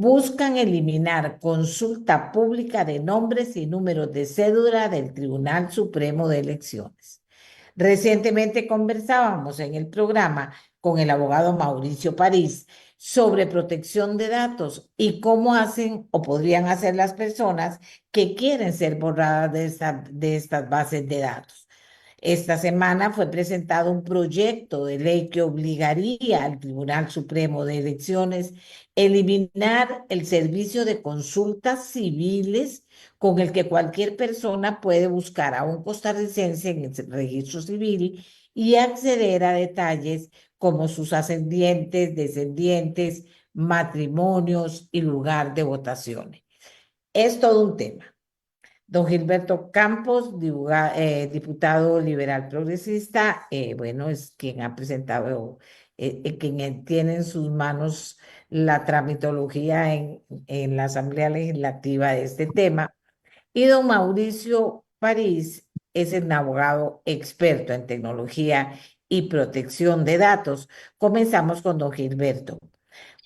buscan eliminar consulta pública de nombres y números de cédula del Tribunal Supremo de Elecciones. Recientemente conversábamos en el programa con el abogado Mauricio París sobre protección de datos y cómo hacen o podrían hacer las personas que quieren ser borradas de estas bases de datos. Esta semana fue presentado un proyecto de ley que obligaría al Tribunal Supremo de Elecciones a eliminar el servicio de consultas civiles con el que cualquier persona puede buscar a un costarricense en el registro civil y acceder a detalles como sus ascendientes, descendientes, matrimonios y lugar de votaciones. Es todo un tema. Don Gilberto Campos, diputado liberal progresista, bueno, es quien ha presentado, quien tiene en sus manos la tramitología en la Asamblea Legislativa de este tema. Y don Mauricio París es el abogado experto en tecnología y protección de datos. Comenzamos con don Gilberto.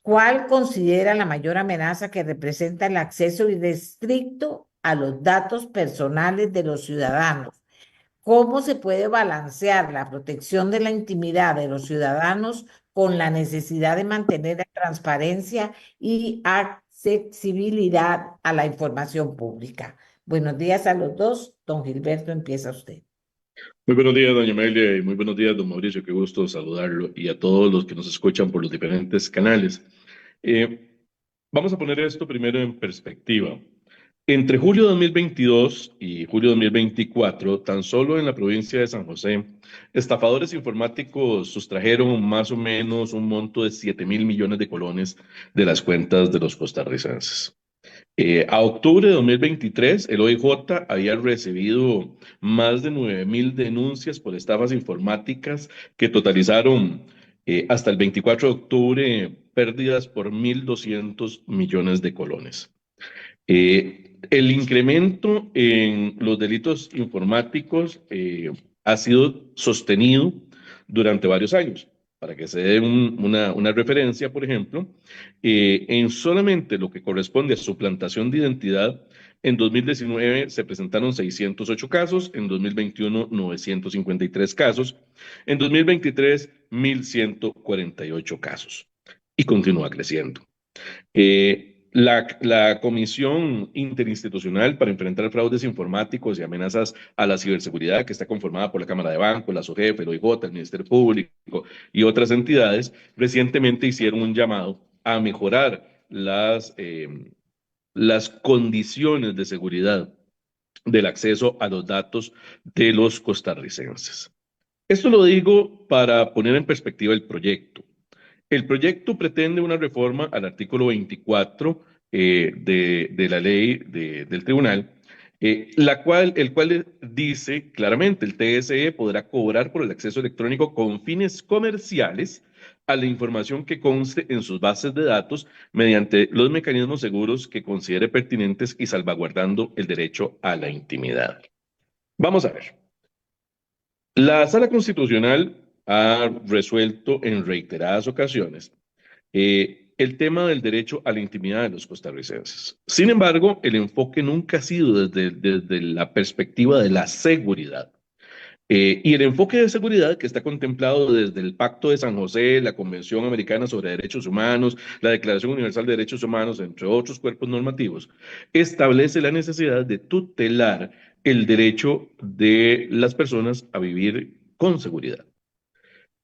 ¿Cuál considera la mayor amenaza que representa el acceso irrestricto a los datos personales de los ciudadanos? ¿Cómo se puede balancear la protección de la intimidad de los ciudadanos con la necesidad de mantener la transparencia y accesibilidad a la información pública? Buenos días a los dos. Don Gilberto, empieza usted. Muy buenos días, doña Amelia, y muy buenos días, don Mauricio. Qué gusto saludarlo y a todos los que nos escuchan por los diferentes canales. Eh, Vamos a poner esto primero en perspectiva. Entre julio de 2022 y julio de 2024, tan solo en la provincia de San José, estafadores informáticos sustrajeron más o menos un monto de 7.000 millones de colones de las cuentas de los costarricenses. A octubre de 2023, el OIJ había recibido más de 9.000 denuncias por estafas informáticas que totalizaron hasta el 24 de octubre pérdidas por 1.200 millones de colones. El incremento en los delitos informáticos ha sido sostenido durante varios años. Para que se dé una referencia, por ejemplo, en solamente lo que corresponde a suplantación de identidad, en 2019 se presentaron 608 casos, en 2021 953 casos, en 2023 1.148 casos y continúa creciendo. La Comisión Interinstitucional para enfrentar fraudes informáticos y amenazas a la ciberseguridad, que está conformada por la Cámara de Bancos, la SOGEF, el OIJ, el Ministerio Público y otras entidades, recientemente hicieron un llamado a mejorar las condiciones de seguridad del acceso a los datos de los costarricenses. Esto lo digo para poner en perspectiva el proyecto. El proyecto pretende una reforma al artículo 24 de la ley del tribunal, el cual dice claramente el TSE podrá cobrar por el acceso electrónico con fines comerciales a la información que conste en sus bases de datos mediante los mecanismos seguros que considere pertinentes y salvaguardando el derecho a la intimidad. Vamos a ver. La Sala Constitucional ha resuelto en reiteradas ocasiones el tema del derecho a la intimidad de los costarricenses. Sin embargo, el enfoque nunca ha sido desde la perspectiva de la seguridad. Y el enfoque de seguridad que está contemplado desde el Pacto de San José, la Convención Americana sobre Derechos Humanos, la Declaración Universal de Derechos Humanos, entre otros cuerpos normativos, establece la necesidad de tutelar el derecho de las personas a vivir con seguridad.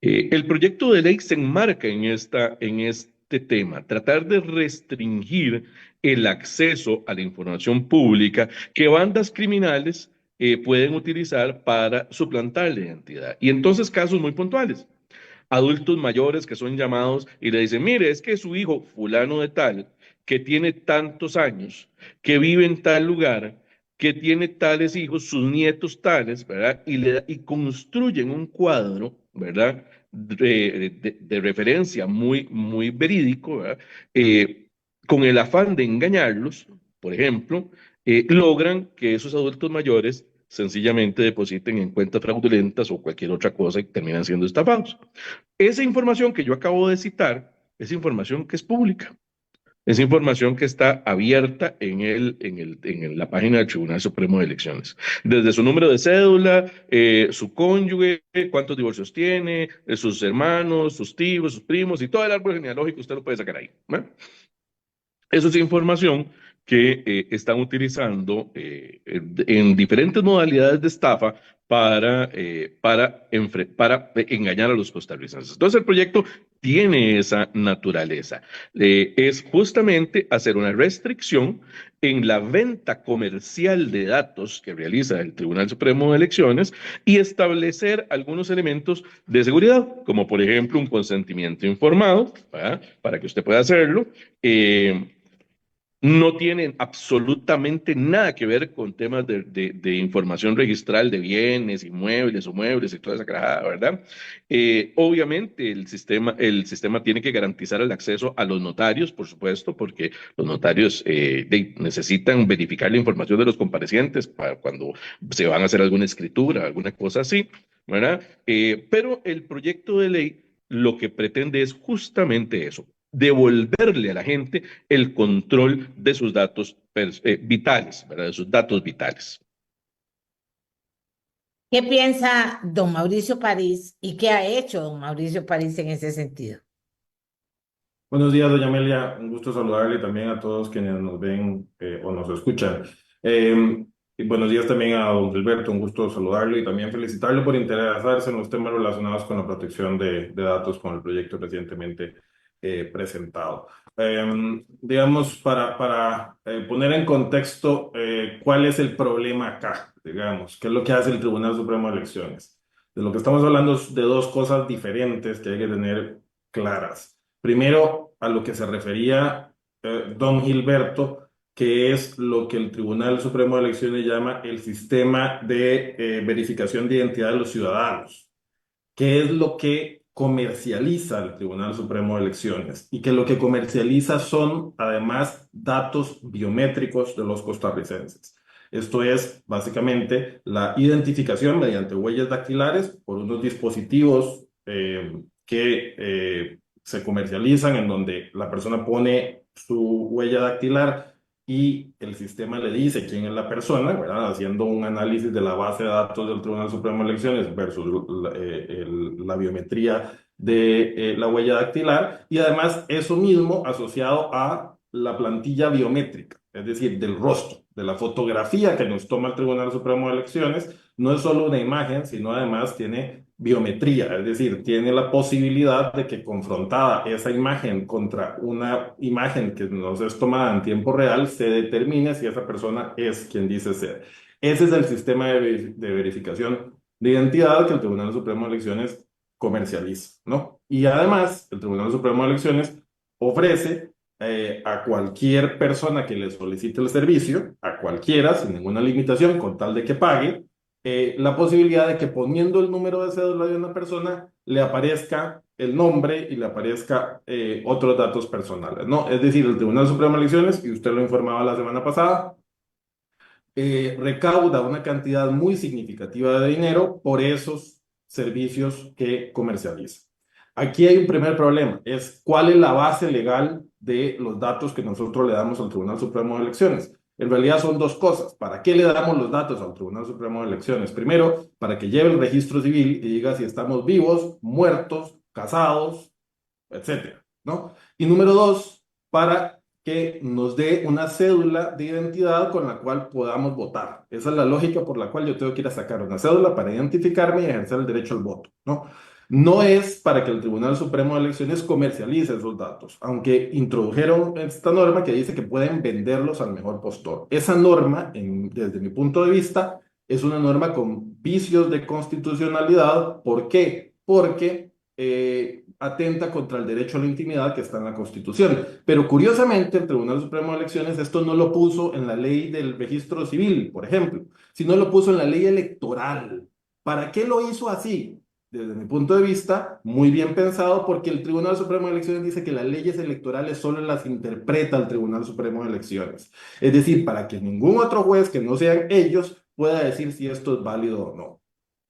El proyecto de ley se enmarca en este tema, tratar de restringir el acceso a la información pública que bandas criminales pueden utilizar para suplantar la identidad. Y entonces casos muy puntuales. Adultos mayores que son llamados y le dicen, mire, es que su hijo fulano de tal, que tiene tantos años, que vive en tal lugar, que tiene tales hijos, sus nietos tales, ¿verdad? Y construyen un cuadro, ¿verdad? De referencia muy verídico, ¿verdad? Con el afán de engañarlos, por ejemplo, logran que esos adultos mayores sencillamente depositen en cuentas fraudulentas o cualquier otra cosa y terminan siendo estafados. Esa información que yo acabo de citar es información que es pública. Es información que está abierta en la página del Tribunal Supremo de Elecciones. Desde su número de cédula, su cónyuge, cuántos divorcios tiene, sus hermanos, sus tíos, sus primos y todo el árbol genealógico usted lo puede sacar ahí, ¿no? Eso es información que están utilizando en diferentes modalidades de estafa para engañar a los costarricenses. Entonces, el proyecto tiene esa naturaleza. Es justamente hacer una restricción en la venta comercial de datos que realiza el Tribunal Supremo de Elecciones y establecer algunos elementos de seguridad, como por ejemplo un consentimiento informado, ¿verdad? Para que usted pueda hacerlo. No tienen absolutamente nada que ver con temas de información registral de bienes, inmuebles o muebles y toda esa carajada, ¿verdad? Obviamente el sistema tiene que garantizar el acceso a los notarios, por supuesto, porque los notarios necesitan verificar la información de los comparecientes para cuando se van a hacer alguna escritura, alguna cosa así, ¿verdad? Pero el proyecto de ley lo que pretende es justamente eso, devolverle a la gente el control de sus datos vitales, ¿verdad? De sus datos vitales. ¿Qué piensa don Mauricio París y qué ha hecho don Mauricio París en ese sentido? Buenos días, doña Amelia. Un gusto saludarle también a todos quienes nos ven o nos escuchan. Y buenos días también a don Gilberto. Un gusto saludarlo y también felicitarlo por interesarse en los temas relacionados con la protección de datos con el proyecto recientemente presentado. Digamos, para poner en contexto cuál es el problema acá, digamos, qué es lo que hace el Tribunal Supremo de Elecciones. De lo que estamos hablando es de dos cosas diferentes que hay que tener claras. Primero, a lo que se refería don Gilberto, que es lo que el Tribunal Supremo de Elecciones llama el sistema de verificación de identidad de los ciudadanos, que es lo que comercializa el Tribunal Supremo de Elecciones y que lo que comercializa son además datos biométricos de los costarricenses. Esto es básicamente la identificación mediante huellas dactilares por unos dispositivos que se comercializan en donde la persona pone su huella dactilar y el sistema le dice quién es la persona, ¿verdad? Haciendo un análisis de la base de datos del Tribunal Supremo de Elecciones versus la biometría de la huella dactilar y además eso mismo asociado a la plantilla biométrica, es decir, del rostro, de la fotografía que nos toma el Tribunal Supremo de Elecciones, no es solo una imagen, sino además tiene biometría, es decir, tiene la posibilidad de que confrontada esa imagen contra una imagen que nos es tomada en tiempo real, se determine si esa persona es quien dice ser. Ese es el sistema de verificación de identidad que el Tribunal Supremo de Elecciones comercializa, ¿no? Y además, el Tribunal Supremo de Elecciones ofrece a cualquier persona que le solicite el servicio, a cualquiera, sin ninguna limitación, con tal de que pague, la posibilidad de que poniendo el número de cédula de una persona le aparezca el nombre y le aparezca otros datos personales, ¿no? Es decir, el Tribunal Supremo de Elecciones, y usted lo informaba la semana pasada, recauda una cantidad muy significativa de dinero por esos servicios que comercializa. Aquí hay un primer problema, es cuál es la base legal de los datos que nosotros le damos al Tribunal Supremo de Elecciones. En realidad son dos cosas. ¿Para qué le damos los datos al Tribunal Supremo de Elecciones? Primero, para que lleve el registro civil y diga si estamos vivos, muertos, casados, etcétera, ¿no? Y número dos, para que nos dé una cédula de identidad con la cual podamos votar. Esa es la lógica por la cual yo tengo que ir a sacar una cédula para identificarme y ejercer el derecho al voto, ¿no? No es para que el Tribunal Supremo de Elecciones comercialice esos datos, aunque introdujeron esta norma que dice que pueden venderlos al mejor postor. Esa norma, desde mi punto de vista, es una norma con vicios de constitucionalidad. ¿Por qué? Porque atenta contra el derecho a la intimidad que está en la Constitución. Pero curiosamente, el Tribunal Supremo de Elecciones esto no lo puso en la ley del registro civil, por ejemplo, sino lo puso en la ley electoral. ¿Para qué lo hizo así? Desde mi punto de vista, muy bien pensado, porque el Tribunal Supremo de Elecciones dice que las leyes electorales solo las interpreta el Tribunal Supremo de Elecciones. Es decir, para que ningún otro juez que no sean ellos pueda decir si esto es válido o no.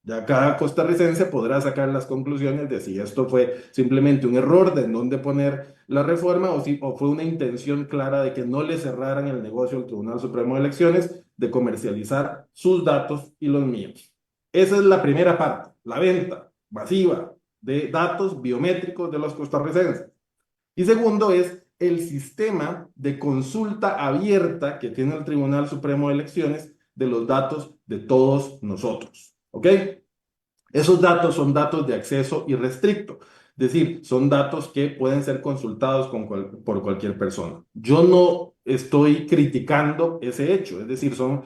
Ya cada costarricense podrá sacar las conclusiones de si esto fue simplemente un error de en dónde poner la reforma o fue una intención clara de que no le cerraran el negocio al Tribunal Supremo de Elecciones de comercializar sus datos y los míos. Esa es la primera parte, la venta masiva de datos biométricos de los costarricenses. Y segundo es el sistema de consulta abierta que tiene el Tribunal Supremo de Elecciones de los datos de todos nosotros. ¿Ok? Esos datos son datos de acceso irrestricto, es decir, son datos que pueden ser consultados por cualquier persona. Yo no estoy criticando ese hecho, es decir, son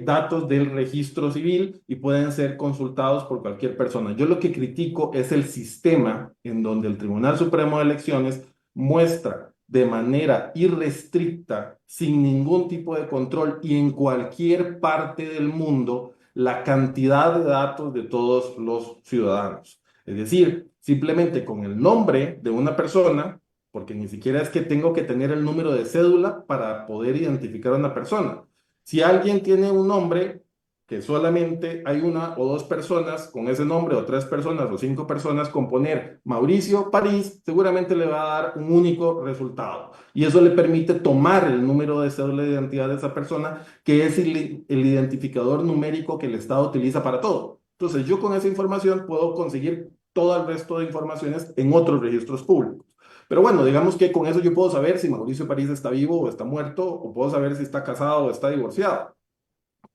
datos del registro civil y pueden ser consultados por cualquier persona. Yo lo que critico es el sistema en donde el Tribunal Supremo de Elecciones muestra de manera irrestricta, sin ningún tipo de control y en cualquier parte del mundo, la cantidad de datos de todos los ciudadanos. Es decir, simplemente con el nombre de una persona, porque ni siquiera es que tengo que tener el número de cédula para poder identificar a una persona. Si alguien tiene un nombre que solamente hay una o dos personas con ese nombre, o tres personas o cinco personas con poner Mauricio París, seguramente le va a dar un único resultado. Y eso le permite tomar el número de cédula de identidad de esa persona, que es el identificador numérico que el Estado utiliza para todo. Entonces, yo con esa información puedo conseguir todo el resto de informaciones en otros registros públicos. Pero bueno, digamos que con eso yo puedo saber si Mauricio París está vivo o está muerto, o puedo saber si está casado o está divorciado.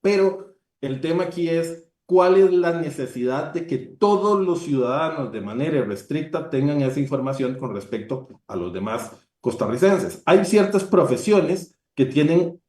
Pero el tema aquí es cuál es la necesidad de que todos los ciudadanos de manera irrestricta tengan esa información con respecto a los demás costarricenses. Hay ciertas profesiones que tienen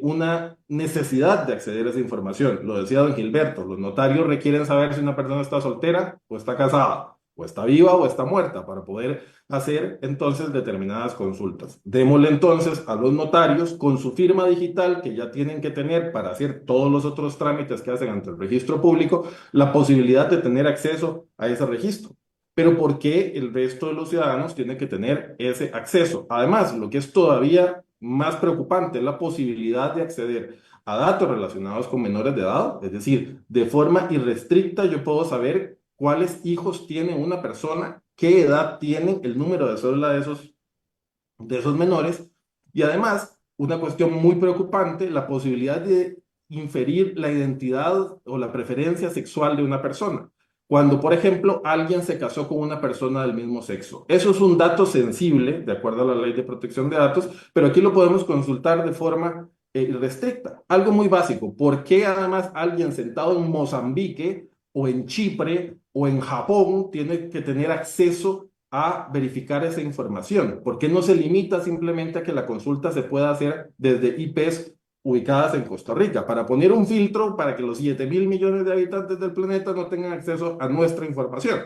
una necesidad de acceder a esa información. Lo decía don Gilberto, los notarios requieren saber si una persona está soltera o está casada, o está viva o está muerta, para poder hacer entonces determinadas consultas. Démosle entonces a los notarios con su firma digital que ya tienen que tener para hacer todos los otros trámites que hacen ante el registro público, la posibilidad de tener acceso a ese registro. Pero ¿por qué el resto de los ciudadanos tienen que tener ese acceso? Además, lo que es todavía más preocupante es la posibilidad de acceder a datos relacionados con menores de edad, es decir, de forma irrestricta yo puedo saber cuáles hijos tiene una persona, qué edad tienen, el número de cédula de esos menores, y además, una cuestión muy preocupante, la posibilidad de inferir la identidad o la preferencia sexual de una persona. Cuando, por ejemplo, alguien se casó con una persona del mismo sexo. Eso es un dato sensible, de acuerdo a la Ley de Protección de Datos, pero aquí lo podemos consultar de forma restricta. Algo muy básico. ¿Por qué además alguien sentado en Mozambique o en Chipre o en Japón tiene que tener acceso a verificar esa información? ¿Por qué no se limita simplemente a que la consulta se pueda hacer desde IPs ubicadas en Costa Rica, para poner un filtro para que los 7.000 millones de habitantes del planeta no tengan acceso a nuestra información?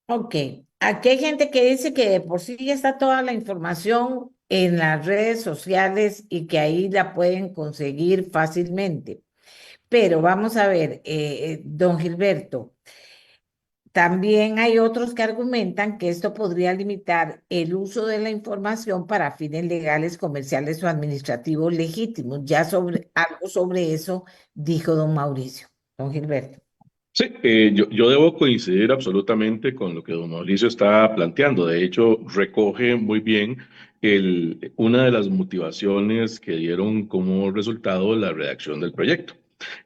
Ok, aquí hay gente que dice que de por sí ya está toda la información en las redes sociales y que ahí la pueden conseguir fácilmente. Pero vamos a ver, don Gilberto, también hay otros que argumentan que esto podría limitar el uso de la información para fines legales, comerciales o administrativos legítimos. Ya sobre algo sobre eso dijo don Mauricio. Don Gilberto. Sí, yo debo coincidir absolutamente con lo que don Mauricio está planteando. De hecho, recoge muy bien una de las motivaciones que dieron como resultado la redacción del proyecto,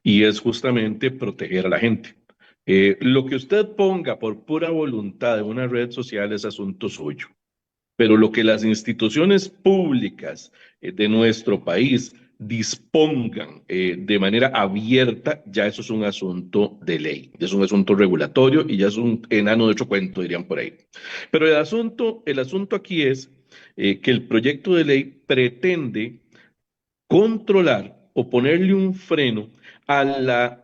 y es justamente proteger a la gente. Lo que usted ponga por pura voluntad en una red social es asunto suyo, pero lo que las instituciones públicas de nuestro país dispongan de manera abierta, ya eso es un asunto de ley, es un asunto regulatorio y ya es un enano de otro cuento, dirían por ahí. Pero el asunto aquí es que el proyecto de ley pretende controlar o ponerle un freno a la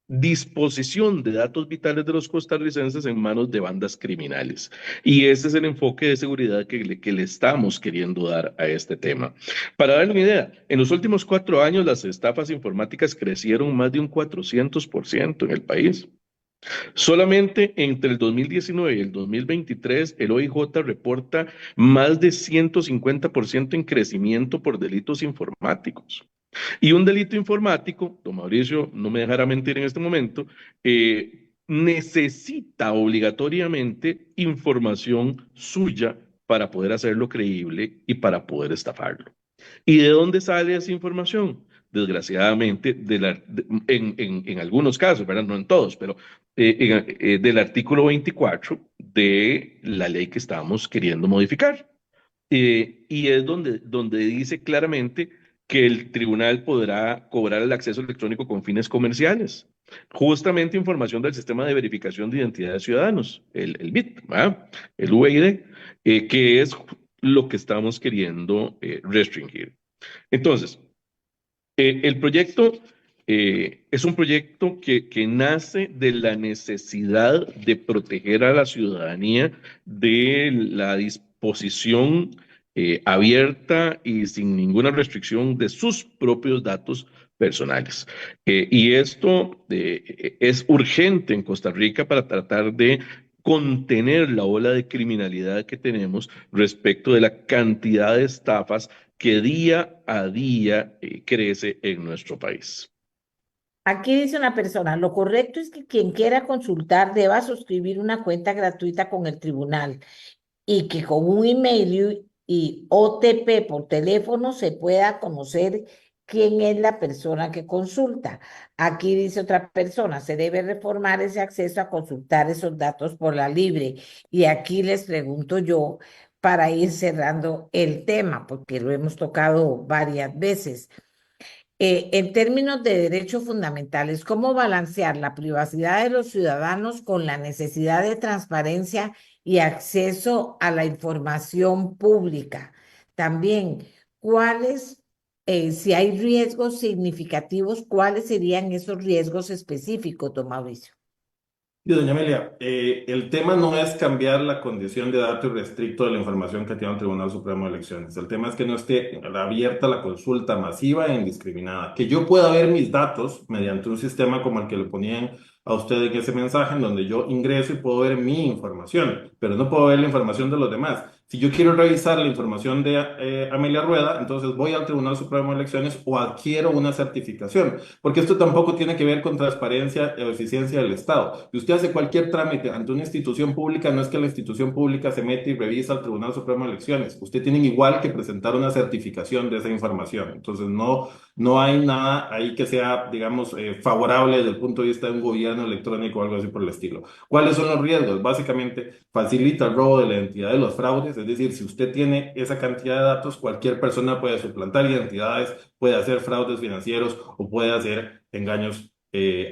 disposición de datos vitales de los costarricenses en manos de bandas criminales. Y ese es el enfoque de seguridad que le estamos queriendo dar a este tema. Para darle una idea, en los últimos 4 años las estafas informáticas crecieron más de un 400% en el país. Solamente entre el 2019 y el 2023, el OIJ reporta más de 150% en crecimiento por delitos informáticos. Y un delito informático, don Mauricio no me dejará mentir en este momento, necesita obligatoriamente información suya para poder hacerlo creíble y para poder estafarlo. ¿Y de dónde sale esa información? Desgraciadamente, en algunos casos, ¿verdad? No en todos, pero del artículo 24 de la ley que estamos queriendo modificar. Y es donde dice claramente que el tribunal podrá cobrar el acceso electrónico con fines comerciales. Justamente información del sistema de verificación de identidad de ciudadanos, el BID, ¿verdad? El UID, que es lo que estamos queriendo restringir. Entonces, el proyecto es un proyecto que nace de la necesidad de proteger a la ciudadanía de la disposición abierta y sin ninguna restricción de sus propios datos personales. Y esto es urgente en Costa Rica para tratar de contener la ola de criminalidad que tenemos respecto de la cantidad de estafas que día a día crece en nuestro país. Aquí dice una persona, lo correcto es que quien quiera consultar deba suscribir una cuenta gratuita con el tribunal y que con un email y OTP por teléfono se pueda conocer quién es la persona que consulta. Aquí dice otra persona, se debe reformar ese acceso a consultar esos datos por la libre. Y aquí les pregunto yo, para ir cerrando el tema, porque lo hemos tocado varias veces. En términos de derechos fundamentales, ¿cómo balancear la privacidad de los ciudadanos con la necesidad de transparencia y acceso a la información pública? También, si hay riesgos significativos, cuáles serían esos riesgos específicos, don Mauricio? Y doña Amelia, el tema no es cambiar la condición de dato irrestricto de la información que tiene el Tribunal Supremo de Elecciones. El tema es que no esté abierta la consulta masiva e indiscriminada. Que yo pueda ver mis datos mediante un sistema como el que le ponían a usted en ese mensaje, en donde yo ingreso y puedo ver mi información, pero no puedo ver la información de los demás. Si yo quiero revisar la información de Amelia Rueda, entonces voy al Tribunal Supremo de Elecciones o adquiero una certificación, porque esto tampoco tiene que ver con transparencia o eficiencia del Estado. Si usted hace cualquier trámite ante una institución pública, no es que la institución pública se mete y revisa al Tribunal Supremo de Elecciones. Usted tiene igual que presentar una certificación de esa información. Entonces, no hay nada ahí que sea, digamos, favorable desde el punto de vista de un gobierno electrónico o algo así por el estilo. ¿Cuáles son los riesgos? Básicamente, facilita el robo de la identidad de los fraudes, es decir, si usted tiene esa cantidad de datos, cualquier persona puede suplantar identidades, puede hacer fraudes financieros o puede hacer engaños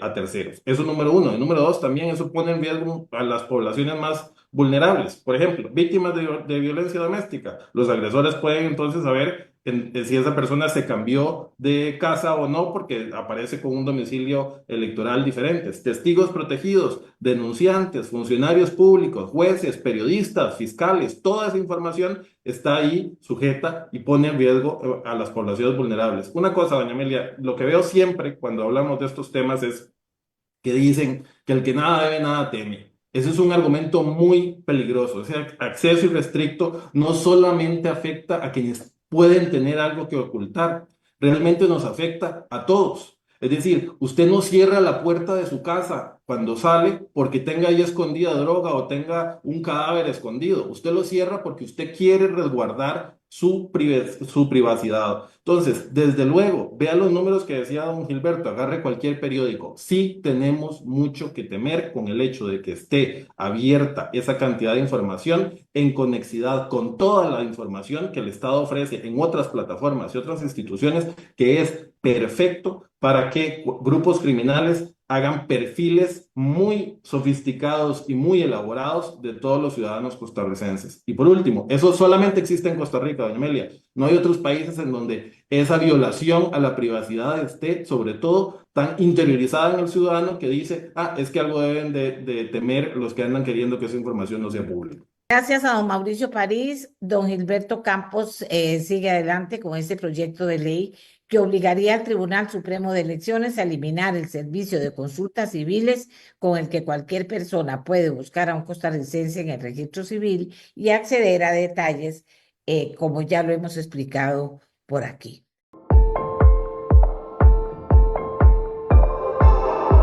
a terceros. Eso es número uno. Y número dos, también eso pone en riesgo a las poblaciones más vulnerables. Por ejemplo, víctimas de violencia doméstica. Los agresores pueden entonces saber si esa persona se cambió de casa o no porque aparece con un domicilio electoral diferente. Testigos protegidos, denunciantes, funcionarios públicos, jueces, periodistas, fiscales, toda esa información está ahí sujeta y pone en riesgo a las poblaciones vulnerables. Una cosa, doña Amelia, lo que veo siempre cuando hablamos de estos temas es que dicen que el que nada debe, nada teme. Ese es un argumento muy peligroso. Ese acceso irrestricto no solamente afecta a quienes pueden tener algo que ocultar, realmente nos afecta a todos. Es decir, usted no cierra la puerta de su casa cuando sale porque tenga ahí escondida droga o tenga un cadáver escondido. Usted lo cierra porque usted quiere resguardar su privacidad. Entonces, desde luego, vea los números que decía don Gilberto, agarre cualquier periódico. Sí tenemos mucho que temer con el hecho de que esté abierta esa cantidad de información en conexidad con toda la información que el Estado ofrece en otras plataformas y otras instituciones, que es perfecto para que grupos criminales hagan perfiles muy sofisticados y muy elaborados de todos los ciudadanos costarricenses. Y por último, eso solamente existe en Costa Rica, doña Amelia. No hay otros países en donde esa violación a la privacidad esté, sobre todo, tan interiorizada en el ciudadano que dice, es que algo deben de temer los que andan queriendo que esa información no sea pública. Gracias a don Mauricio París, don Gilberto Campos sigue adelante con este proyecto de ley que obligaría al Tribunal Supremo de Elecciones a eliminar el servicio de consultas civiles con el que cualquier persona puede buscar a un costarricense en el registro civil y acceder a detalles como ya lo hemos explicado por aquí.